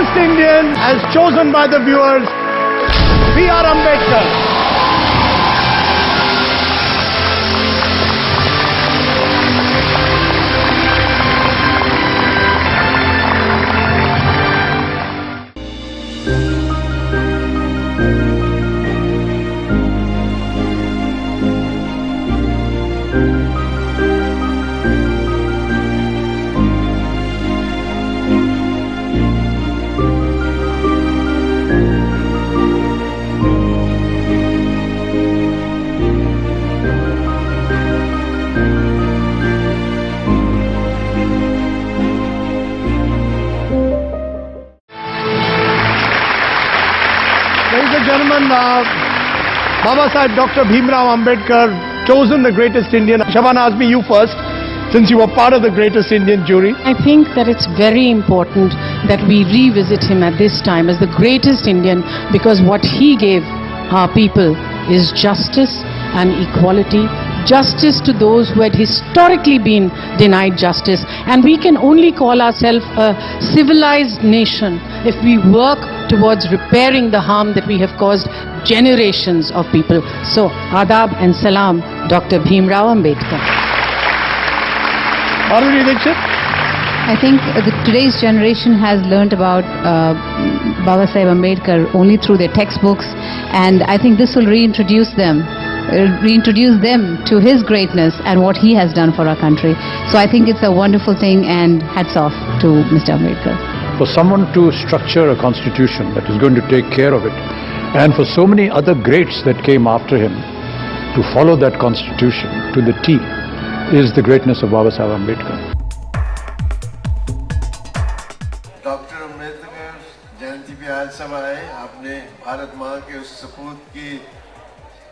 greatest Indian as chosen by the viewers, B.R. Ambedkar. Ladies and gentlemen, Baba Sahib Dr. Bhimrao Ambedkar, chosen the greatest Indian. Shabana Azmi, you first, since you were part of the greatest Indian jury. I think that it's very important that we revisit him at this time as the greatest Indian, because what he gave our people is justice and equality. Justice to those who had historically been denied justice. And we can only call ourselves a civilized nation if we work towards repairing the harm that we have caused generations of people. So, Adab and Salam, Dr. Bhimrao Ambedkar. Madhuri Dixit? I think today's generation has learnt about Baba Sahib Ambedkar only through their textbooks, and I think this will reintroduce them to his greatness and what he has done for our country. So I think it's a wonderful thing, and hats off to Mr. Ambedkar. For someone to structure a constitution that is going to take care of it, and for so many other greats that came after him to follow that constitution to the T, is the greatness of Baba Sahib Ambedkar. Doctor Ambedkar Jayanti पे आज सब आए। आपने भारत माँ के उस सपूत की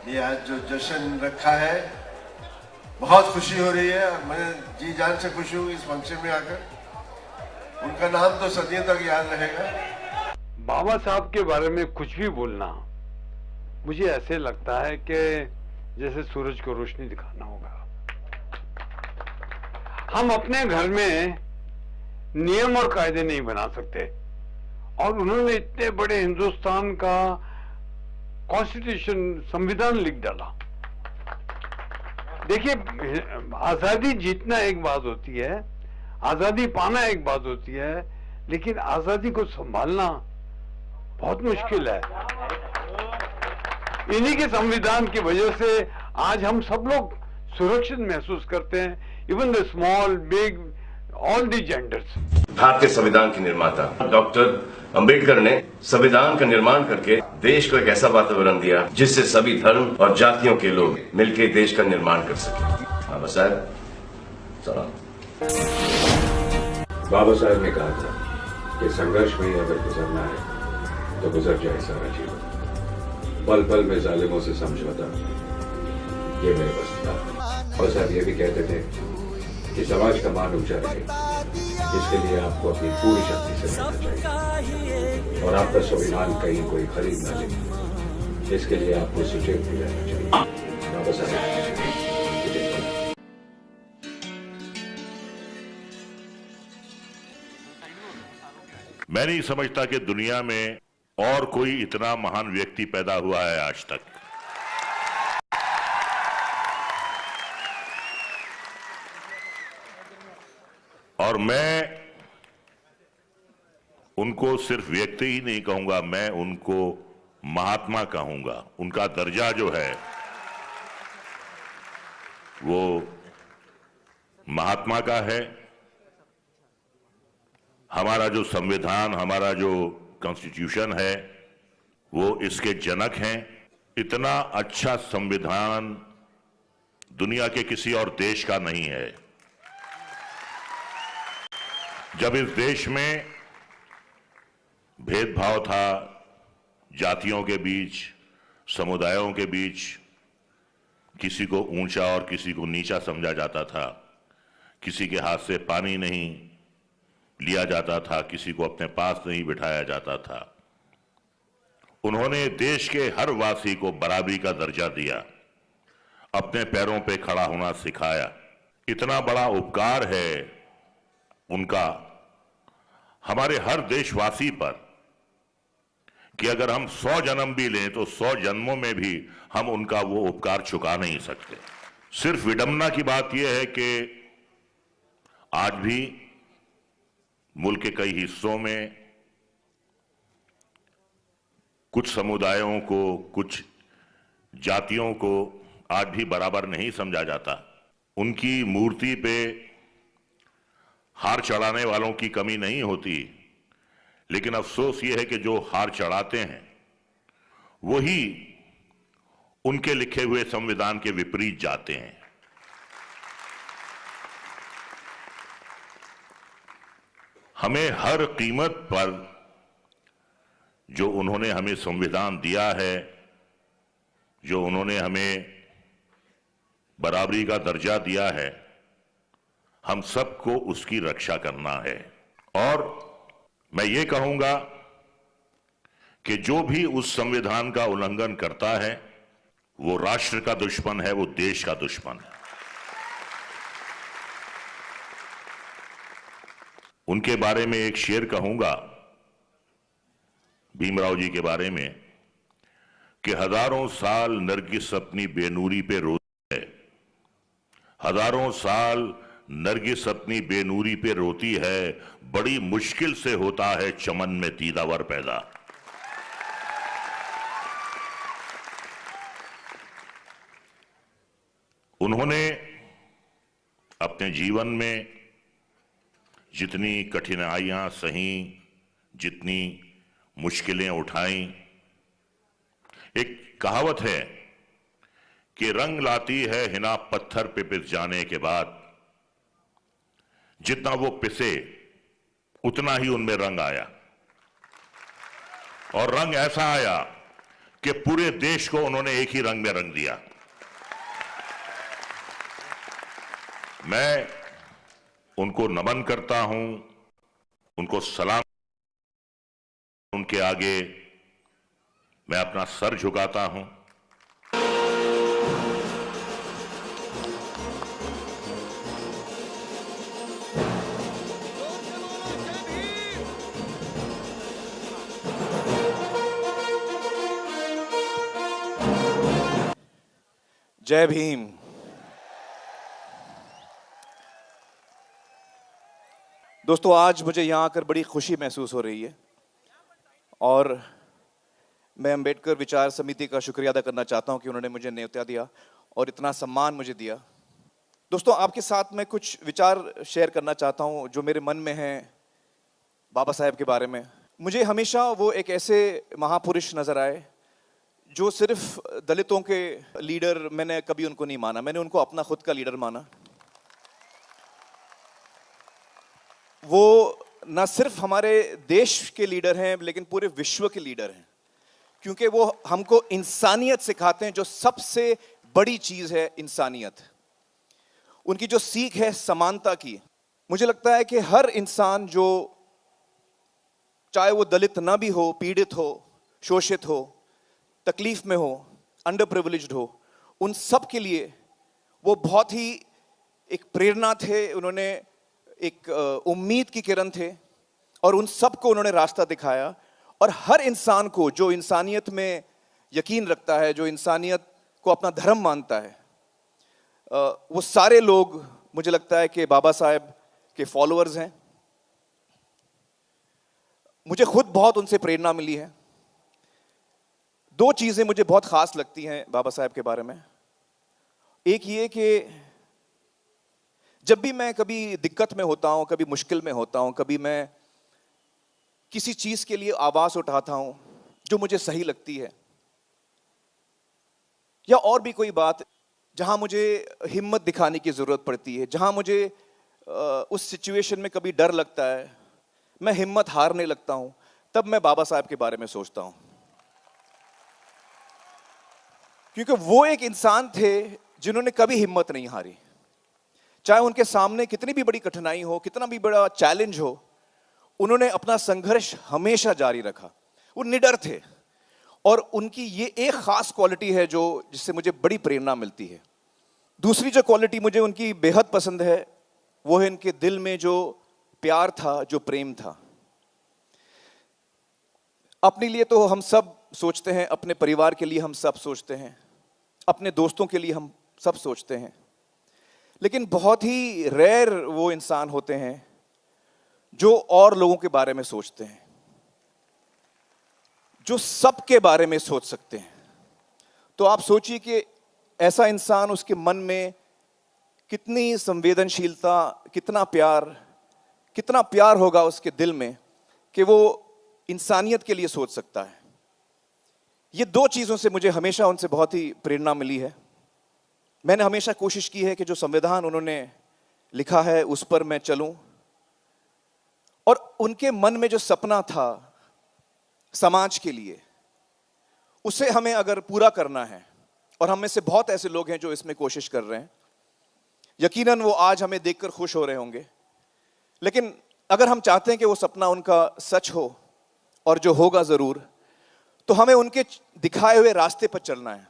लिए आज जो जश्न रखा है, बहुत खुशी हो रही है। मैं जी जान से खुश हूँ इस फंक्शन में आकर। उनका नाम तो सदियों तक याद रहेगा। बाबा साहब के बारे में कुछ भी बोलना मुझे ऐसे लगता है कि जैसे सूरज को रोशनी दिखाना होगा। हम अपने घर में नियम और कायदे नहीं बना सकते, और उन्होंने इतने बड़े हिंदुस्तान का कॉन्स्टिट्यूशन, संविधान लिख डाला। देखिए, आजादी जीतना एक बात होती है, आजादी पाना एक बात होती है, लेकिन आजादी को संभालना बहुत मुश्किल है। इन्हीं के संविधान की वजह से आज हम सब लोग सुरक्षित महसूस करते हैं, even the small, big, all the genders. भारतीय संविधान के निर्माता डॉक्टर अंबेडकर ने संविधान का निर्माण करके देश को एक ऐसा वातावरण दिया जिससे सभी धर्म और जातियों के लोग मिलकर देश का निर्माण कर सके। बाबा साहब सलाम। बाबा साहब ने कहा था कि संघर्ष में अगर गुजरना है तो गुजर जाए सारा जीवन, पल पल में जालिमों से समझौता, ये मेरे बस था। और साहब ये भी कहते थे कि समाज का मान ऊंचा रहे, इसके लिए आपको अपनी पूरी शक्ति से लड़ना चाहिए, और आपका स्वाभिमान कहीं कोई खरीद न ले, इसके लिए आपको सुचेत भी रहना चाहिए। बाबा साहब मैं नहीं समझता कि दुनिया में और कोई इतना महान व्यक्ति पैदा हुआ है आज तक। और मैं उनको सिर्फ व्यक्ति ही नहीं कहूंगा, मैं उनको महात्मा कहूंगा। उनका दर्जा जो है वो महात्मा का है। हमारा जो संविधान, हमारा जो कॉन्स्टिट्यूशन है, वो इसके जनक हैं। इतना अच्छा संविधान दुनिया के किसी और देश का नहीं है। जब इस देश में भेदभाव था, जातियों के बीच, समुदायों के बीच, किसी को ऊंचा और किसी को नीचा समझा जाता था, किसी के हाथ से पानी नहीं लिया जाता था, किसी को अपने पास नहीं बिठाया जाता था, उन्होंने देश के हर वासी को बराबरी का दर्जा दिया, अपने पैरों पे खड़ा होना सिखाया। इतना बड़ा उपकार है उनका हमारे हर देशवासी पर। कि अगर हम 100 जन्म भी लें तो 100 जन्मों में भी हम उनका वो उपकार चुका नहीं सकते। सिर्फ विडंबना की बात यह है कि आज भी मुल्क के कई हिस्सों में कुछ समुदायों को, कुछ जातियों को आज भी बराबर नहीं समझा जाता। उनकी मूर्ति पे हार चढ़ाने वालों की कमी नहीं होती, लेकिन अफसोस यह है कि जो हार चढ़ाते हैं वही उनके लिखे हुए संविधान के विपरीत जाते हैं। हमें हर कीमत पर जो उन्होंने हमें संविधान दिया है, जो उन्होंने हमें बराबरी का दर्जा दिया है, हम सबको उसकी रक्षा करना है। और मैं ये कहूंगा कि जो भी उस संविधान का उल्लंघन करता है वो राष्ट्र का दुश्मन है, वो देश का दुश्मन है। उनके बारे में एक शेर कहूंगा, भीमराव जी के बारे में, कि हजारों साल नरगिस अपनी बेनूरी पे रोती है, हजारों साल नरगिस अपनी बेनूरी पे रोती है, बड़ी मुश्किल से होता है चमन में तीदावर पैदा। उन्होंने अपने जीवन में जितनी कठिनाइयां सही, जितनी मुश्किलें उठाई, एक कहावत है कि रंग लाती है हिना पत्थर पे पिस जाने के बाद, जितना वो पिसे उतना ही उनमें रंग आया, और रंग ऐसा आया कि पूरे देश को उन्होंने एक ही रंग में रंग दिया। मैं उनको नमन करता हूं, उनको सलाम, उनके आगे मैं अपना सर झुकाता हूं। जय भीम। दोस्तों, आज मुझे यहाँ आकर बड़ी खुशी महसूस हो रही है और मैं अंबेडकर विचार समिति का शुक्रिया अदा करना चाहता हूँ कि उन्होंने मुझे न्योता दिया और इतना सम्मान मुझे दिया। दोस्तों, आपके साथ मैं कुछ विचार शेयर करना चाहता हूँ जो मेरे मन में हैं बाबा साहेब के बारे में। मुझे हमेशा वो एक ऐसे महापुरुष नजर आए जो सिर्फ दलितों के लीडर, मैंने कभी उनको नहीं माना, मैंने उनको अपना खुद का लीडर माना। वो न सिर्फ हमारे देश के लीडर हैं लेकिन पूरे विश्व के लीडर हैं, क्योंकि वो हमको इंसानियत सिखाते हैं, जो सबसे बड़ी चीज है इंसानियत। उनकी जो सीख है समानता की। मुझे लगता है कि हर इंसान, जो चाहे वो दलित ना भी हो, पीड़ित हो, शोषित हो, तकलीफ में हो, अंडर प्रिविलेज्ड हो, उन सब के लिए वो बहुत ही एक प्रेरणा थे। उन्होंने एक उम्मीद की किरण थे और उन सब को उन्होंने रास्ता दिखाया। और हर इंसान को जो इंसानियत में यकीन रखता है, जो इंसानियत को अपना धर्म मानता है, वो सारे लोग मुझे लगता है कि बाबा साहेब के फॉलोअर्स हैं। मुझे खुद बहुत उनसे प्रेरणा मिली है। दो चीजें मुझे बहुत खास लगती हैं बाबा साहेब के बारे में। एक ये कि जब भी मैं कभी दिक्कत में होता हूं, कभी मुश्किल में होता हूं, कभी मैं किसी चीज के लिए आवाज उठाता हूं जो मुझे सही लगती है, या और भी कोई बात जहां मुझे हिम्मत दिखाने की जरूरत पड़ती है, जहां मुझे उस सिचुएशन में कभी डर लगता है, मैं हिम्मत हारने लगता हूं, तब मैं बाबा साहब के बारे में सोचता हूं। क्योंकि वो एक इंसान थे जिन्होंने कभी हिम्मत नहीं हारी। चाहे उनके सामने कितनी भी बड़ी कठिनाई हो, कितना भी बड़ा चैलेंज हो, उन्होंने अपना संघर्ष हमेशा जारी रखा। वो निडर थे। और उनकी ये एक खास क्वालिटी है जो जिससे मुझे बड़ी प्रेरणा मिलती है। दूसरी जो क्वालिटी मुझे उनकी बेहद पसंद है वो है इनके दिल में जो प्यार था, जो प्रेम था। अपने लिए तो हम सब सोचते हैं, अपने परिवार के लिए हम सब सोचते हैं, अपने दोस्तों के लिए हम सब सोचते हैं, लेकिन बहुत ही रेयर वो इंसान होते हैं जो और लोगों के बारे में सोचते हैं, जो सबके बारे में सोच सकते हैं। तो आप सोचिए कि ऐसा इंसान, उसके मन में कितनी संवेदनशीलता, कितना प्यार होगा उसके दिल में कि वो इंसानियत के लिए सोच सकता है। ये दो चीजों से मुझे हमेशा उनसे बहुत ही प्रेरणा मिली है। मैंने हमेशा कोशिश की है कि जो संविधान उन्होंने लिखा है उस पर मैं चलूं, और उनके मन में जो सपना था समाज के लिए, उसे हमें अगर पूरा करना है, और हम में से बहुत ऐसे लोग हैं जो इसमें कोशिश कर रहे हैं, यकीनन वो आज हमें देखकर खुश हो रहे होंगे, लेकिन अगर हम चाहते हैं कि वो सपना उनका सच हो, और जो होगा जरूर, तो हमें उनके दिखाए हुए रास्ते पर चलना है।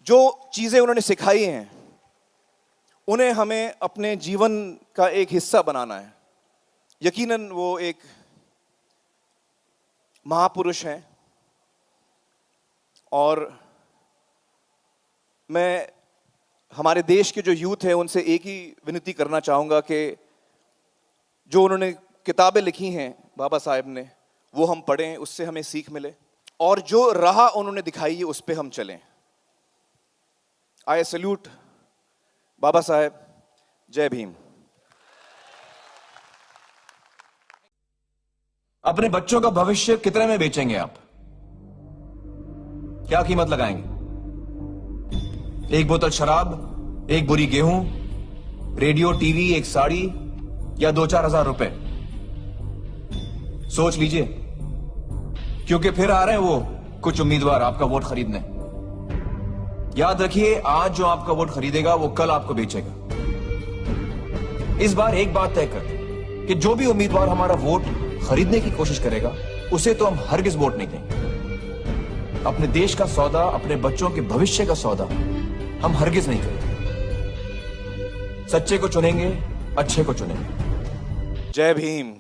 जो चीजें उन्होंने सिखाई हैं उन्हें हमें अपने जीवन का एक हिस्सा बनाना है। यकीनन वो एक महापुरुष हैं, और मैं हमारे देश के जो यूथ है उनसे एक ही विनती करना चाहूंगा कि जो उन्होंने किताबें लिखी हैं बाबा साहेब ने, वो हम पढ़ें, उससे हमें सीख मिले, और जो राह उन्होंने दिखाई है उस पे हम चलें। आई सैल्यूट बाबा साहेब। जय भीम। अपने बच्चों का भविष्य कितने में बेचेंगे आप? क्या कीमत लगाएंगे? एक बोतल शराब, एक बोरी गेहूं, रेडियो, टीवी, एक साड़ी, या 2-4 हजार रुपए? सोच लीजिए, क्योंकि फिर आ रहे हैं वो कुछ उम्मीदवार आपका वोट खरीदने। याद रखिए, आज जो आपका वोट खरीदेगा वो कल आपको बेचेगा। इस बार एक बात तय कर दें कि जो भी उम्मीदवार हमारा वोट खरीदने की कोशिश करेगा उसे तो हम हरगिज वोट नहीं देंगे। अपने देश का सौदा, अपने बच्चों के भविष्य का सौदा हम हरगिज नहीं करेंगे। सच्चे को चुनेंगे, अच्छे को चुनेंगे। जय भीम।